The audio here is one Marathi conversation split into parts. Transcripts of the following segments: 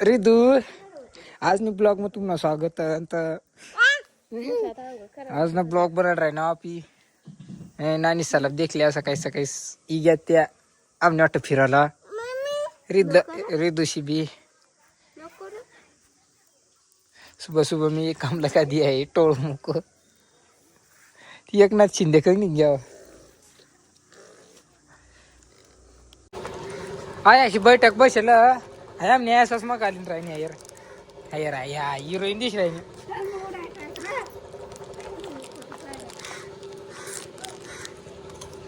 रिदू आज मी ब्लॉग में तुम्हाला स्वागत आज ना ब्लॉग बनत राही ना आपी नानी सलाब देखल्या सकाळी सकाळी इग्या त्या आमने वाटत फिरायला रिदूशी बी सुबह सुबह मी एक काम लगा दिया है टोळ मुको ती एकनाथ शिंदे कधी घ्यावं आय अशी बैठक बसेल आहे आमने असंच मग आलीन राही यार हायर या हिरोईन दिस राही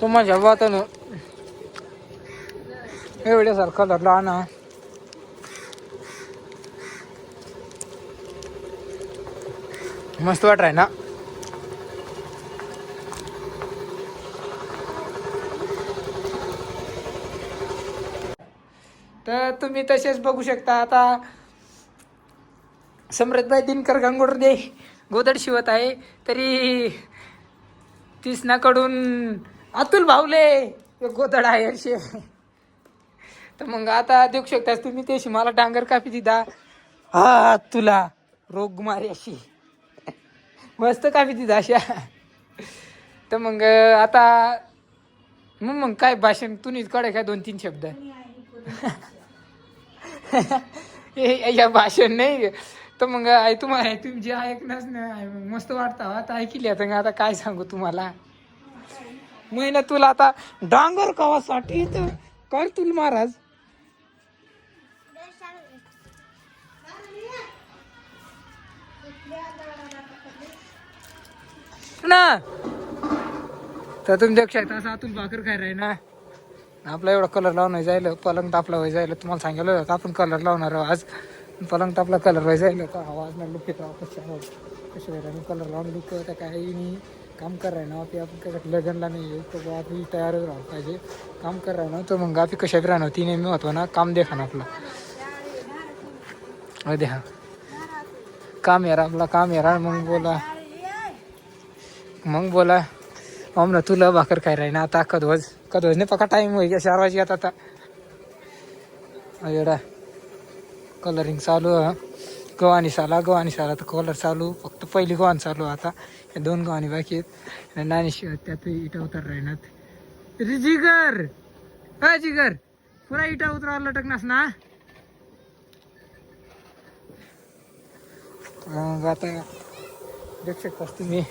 तो माझ्या वातानं एवढ्यासारखा धरला ना मस्त वाट राही ना तर तुम्ही तसेच बघू शकता आता समृद्धबाई दिनकर गंगोडे गोदड शिवत आहे तरी तिसनाकडून अतुल भावले गोदड आहे असे तर मग आता देऊ शकता तुम्ही त्याशी मला डांगर कापी दिदा हा तुला रोग मारी अशी मस्त कापी दिदा अशा तर मग आता मग काय भाषण तुम्हीच कडे काय 2-3 शब्द या भाषण नाही तर मग तुम्हाला तुम्ही जे ऐकणारच नाही मस्त वाटतं आता ऐकली आता काय सांगू तुम्हाला महिना तुला आता डांगर कावासाठी तर कर तुला महाराज ना तर तुम्ही देऊ शकता असं अतुल भाकर काय राही ना आपला एवढा कलर लावून जायला पलंग तापला व्हाय जायला तुम्हाला सांगितलं होतं आपण कलर लावणार आज पलंग तापला कलर व्हाय जायला का आवाज नाही लुक येतो कशा वेळेला कलर लावून लुक होता काही नाही काम कर ना आपली आपण कसं लगनला नाही तर आपली तयारच राहू पाहिजे काम कर ना तर मग आपली कशा बी राहणार ती नेहमी होतो ना काम देखा ना आपलं अरे हा काम यार आपला काम यार मग बोला ना तुला भाकर काय राही ना आता कधवज नाही पका टाईम होई का 4 वाजे आता एवढा कलरिंग चालू गव्हाणी साला तर कलर चालू फक्त पहिली गव्हाण चालू आता या 2 गव्हाणी बाकी आहेत नानी शिवाय त्यात इटा उतर राहणार जिगर हा जिगर पुरा इटा उतरावं लटकनास ना आता देऊ शकतास तुम्ही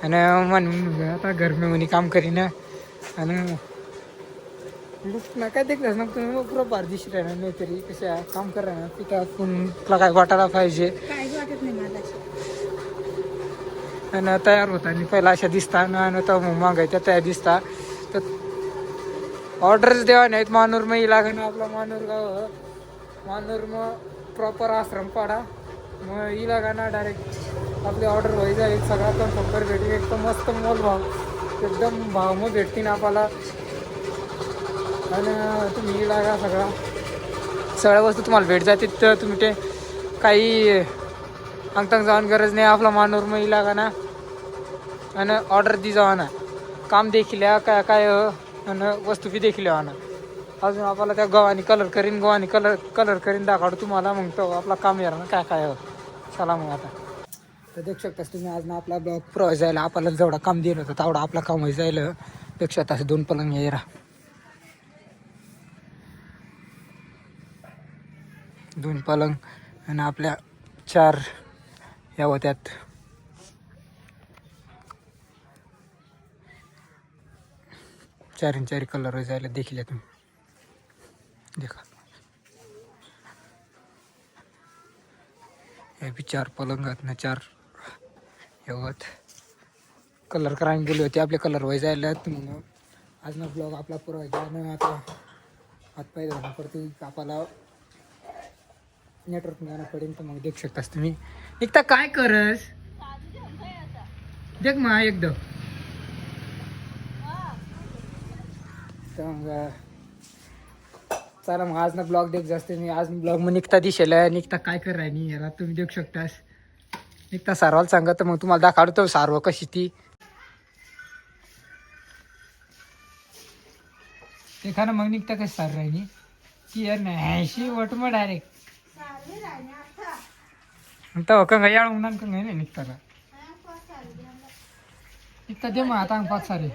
आणि म्हणून आता घर में म्हणे काम करीन आणि ना काय देखलास ना तुम्ही मग पुरा पारदिशी राहणार नाही तरी कशा काम करा ना तिथं तुला काय वाटायला पाहिजे आणि तयार होता आणि पहिला अशा दिसता ना आणि तर मग मागायच्या तयार दिसता तर ऑर्डरच द्यावा नाहीत मानूर मग लागा ना आपला मानूर गाव मानूर मग प्रॉपर आश्रम पाडा मग ही लागा ना डायरेक्ट आपली ऑर्डर व्हायची जाईल सगळा कन्फर्म भेटेल एकदम मस्त मोल भाव एकदम भाव मग भेटतील आपल्याला आणि तुम्ही लागा सगळ्या वस्तू तुम्हाला भेट जाते तर तुम्ही ते काही अंगतांग जाऊन गरज नाही आपला मानूर मग लागा ना आणि ऑर्डर दी जावा ना काम देखील काय काय आणि वस्तू बी देखील ना अजून आपल्याला त्या गव्हाणी कलर करीन दाखवतो तुम्हाला मग तो आपला काम येणार ना काय काय चला मग आता तर देऊ शकतास तुम्ही आज ना आपला ब्लॉग पुरा जायला आपल्याला जेवढा काम दिलं होतं तेवढा आपला काम व्हायचं जायला देऊ शकतास 2 पलंग यायला 2 पलंग आणि आपल्या 4 या होत्यात चारी कलर जायला देखील तुम्ही देखा हे बी 4 पलंग आहेत ना 4 येवत कलर करायला गेले होते आपले कलर व्हाय जायला मग आज ना ब्लॉग आपला पुरा व्हायचा आता हातपाय धरणं पडते आपल्याला नेटवर्क मिळायला पडेल तर मग देऊ शकतास तुम्ही एकदा काय करस देख मग एकदम तर मग चला मग आज ना ब्लॉग देख जास्त मी आज ब्लॉग मग निघता दिशेला निघता काय कर राही याला तुम्ही देऊ शकतास निघता सारवाला सांगा तर मग तुम्हाला दाखवतो सारवा कशी ती ते खाणं मग निघता कशी सार राहिली चियर नाही शी वट मग डायरेक्ट तो कंग याळ उन्हान कंग नाही निघता का निघता दे मग आता पाच सारे